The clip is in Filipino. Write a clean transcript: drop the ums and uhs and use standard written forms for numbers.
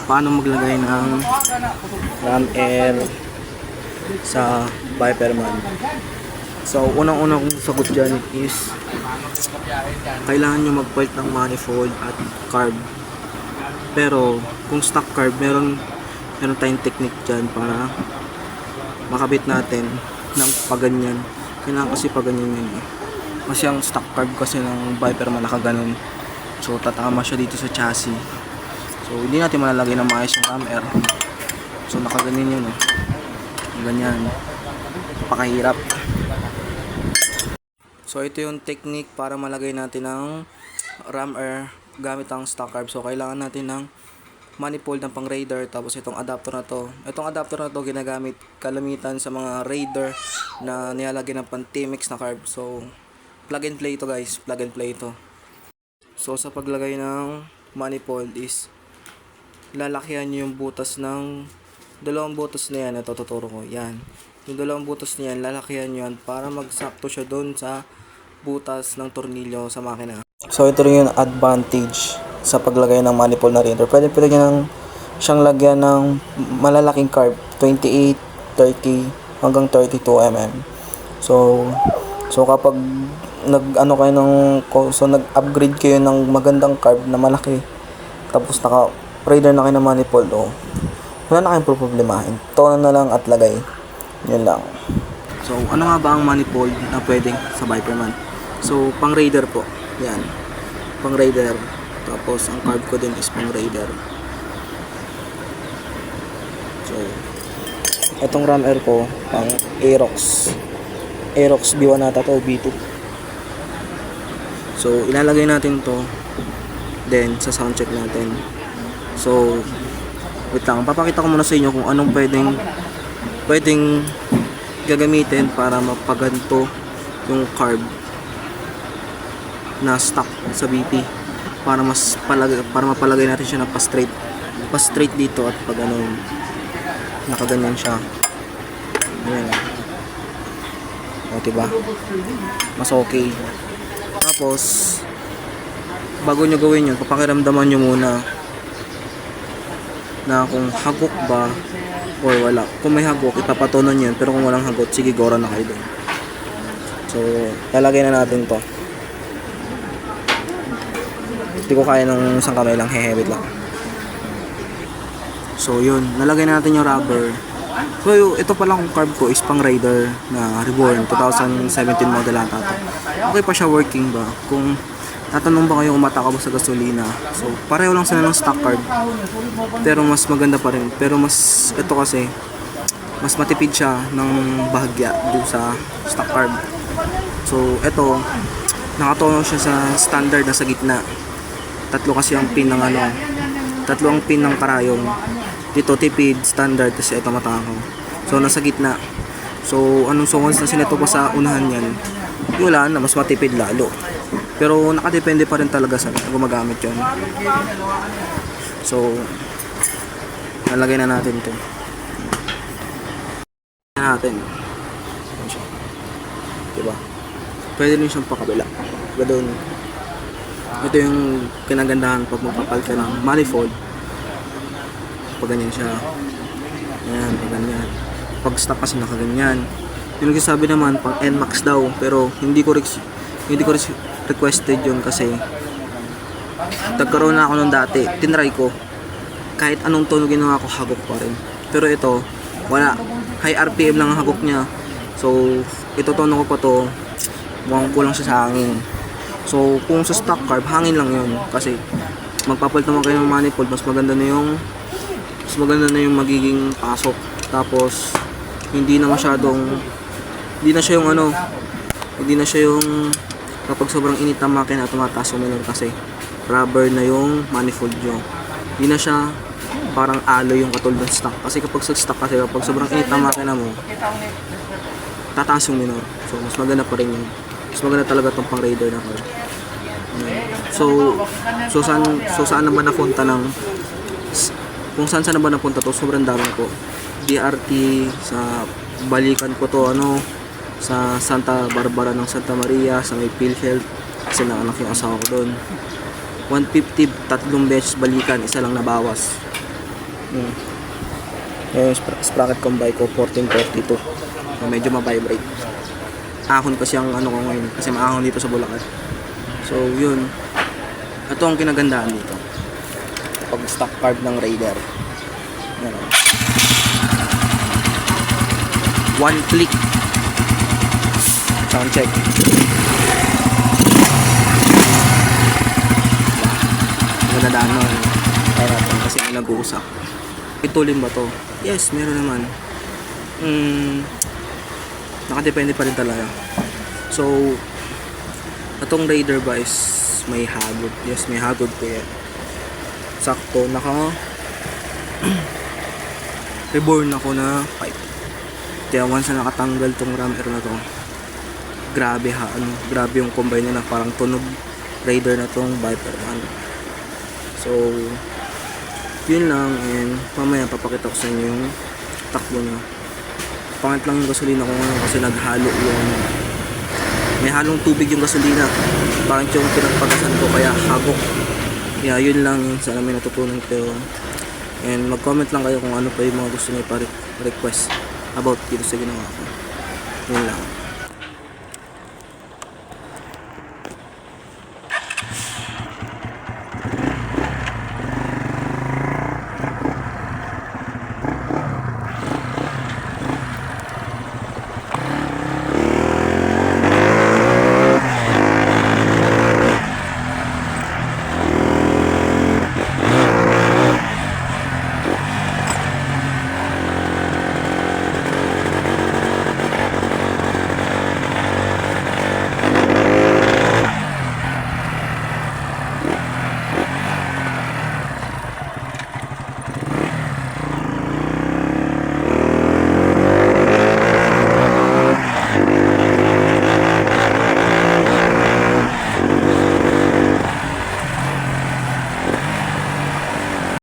paano maglagay ng ram air sa Viperman. So unang-unang kong sagot dyan is kailangan nyo mag-part ng manifold at carb. Pero kung stock carb, meron tayong technique dyan para makabit natin ng paganyan. Kailangan kasi paganyan yun eh. Kasi ang stock carb kasi ng Viperman nakaganon. So tatama siya dito sa chassis. So hindi natin malalagay ng maayos yung ram air. So nakaganin yun eh. Ganyan. Napakahirap. So ito yung technique para malagay natin ng ram air gamit ang stock carb. So kailangan natin ng manifold ng pang Raider, tapos itong adapter na to. Itong adapter na to ginagamit kalamitan sa mga Raider na nilalagay ng pang T-Mix na carb. So plug and play ito guys, plug and play ito. So sa paglagay ng manifold is lalakihan nyo yung butas ng dalawang butas na yan. Ito tuturo ko, yan. Yung dalawang butas na yan, lalakihan nyo yan para magsakto siya doon sa butas ng tornilyo sa makina. So ito rin yung advantage sa paglagay ng manifold na Raider. Pwede nyo siyang lagyan ng malalaking carb, 28, 30 hanggang 32 mm. So kapag nag-upgrade kayo ng magandang carb na malaki, tapos naka Raider na kayo ng manifold, wala na kayong problemahin. Tono na lang at lagay. Yun lang. So ano nga ba ang manifold na pwedeng sa Viperman? So pang Raider po. Yan. Pang Raider. Tapos ang carb ko din is pang Raider. So etong ram air ko pang Aerox B1 ata to, B2. So ilalagay natin to, then sa sound check natin. So wait lang, papakita ko muna sa inyo kung anong pwedeng gagamitin para mapaganto yung carb na stock sa BP, para mapalagay natin siya na pa straight dito at pag nakaganyan siya. Ayan. O diba? Mas okay. Tapos bago nyo gawin yun, papakiramdaman nyo muna na kung hagok ba or wala. Kung may hagok, ipapatunon yun. Pero kung walang hagok, sige, gora na kayo doon. So lalagay na natin to. Hindi ko kaya ng isang kamay lang, hehewit lang. So yun, nalagay natin yung rubber. So ito pala kung carb ko is pang Raider na Reborn 2017 model ata to. Okay pa siya, working ba? Kung tatanong ba kayo umata ka ba sa gasolina, so pareho lang sila ng stock carb, pero mas maganda pa rin. Pero mas ito kasi mas matipid siya ng bahagya dun sa stock carb. So ito nakatono siya sa standard na sa gitna. Tatlo kasi ang pin ng tatlo ang pin ng karayong. Dito tipid, standard, kasi ito matakaw. So nasa gitna. So anong songs na sineto ko sa unahan yan, wala na, mas matipid lalo. Pero nakadepende pa rin talaga sa gumagamit yun. So nalagay na natin ito. Diba? Pwede rin siyang pakabila. Ganun. Ito yung kinagandahan pag magpapal ka ng manifold. Pag ganyan siya. Ayan, pag ganyan. Pag stock kasi nakaganyan. Yung nagsasabi naman pang NMAX daw, pero hindi ko requested yun kasi nagkaroon na ako nung dati. Tinry ko. Kahit anong tono ginawa ko, hagok pa rin. Pero ito, wala. High RPM lang ang hagok niya. So ito tono ko pa to, mukhang kulang siya sa hangin. So kung sa stock carb, hangin lang yun. Kasi magpapalit naman kayo ng manifold, mas maganda na yung magiging pasok. Tapos hindi na siya yung kapag sobrang init ang makina, tumataas yung minor kasi rubber na yung manifold nyo. Hindi na siya parang alloy yung katulad ng stock. Kasi kapag sa stock kasi, kapag sobrang init ang makina mo, tataas yung minor. So mas maganda pa rin yun. Mas maganda talaga itong pang Raider na car. So saan naman napunta ng kung saan na ba napunta to, sobrang dami ko. DRT, sa balikan ko to sa Santa Barbara ng Santa Maria, sa may PhilHealth, kasi nanganak yung asawa ko doon. 150, tatlong beses balikan, isa lang nabawas. Yung sprocket combine ko 1442. So, medyo ma-vibrate. Ahon kasi ang ano ko ngayon kasi maahon dito sa Bulacan. So yun. Ito ang kinagandaan dito. Pag stock carb ng Raider. Yan. One click. Sound check. Magandaan nun. Kaya natin kasi may nag-uusap. Itulin ba to? Yes, meron naman. Nakadepende pa rin talaga. So, itong Raider ba is may hagod. Yes, may hagod po yan. Sakto, reborn ako na pipe. Kaya once na nakatanggal tong rammer na to, grabe grabe yung combine niya na parang tunog Raider na tong Viper. So, yun lang, and mamaya papakita ko sa inyo yung takbo niya. Pangit lang yung gasolina ko ngayon kasi naghalo yung may halong tubig yung gasolina, parang yung pinagpagasan ko kaya hagok. Yeah, yun lang yung sana may natutunan kayo, and mag-comment lang kayo kung ano pa yung mga gusto niyo pa request about dito sa ginawa ko. Yun lang.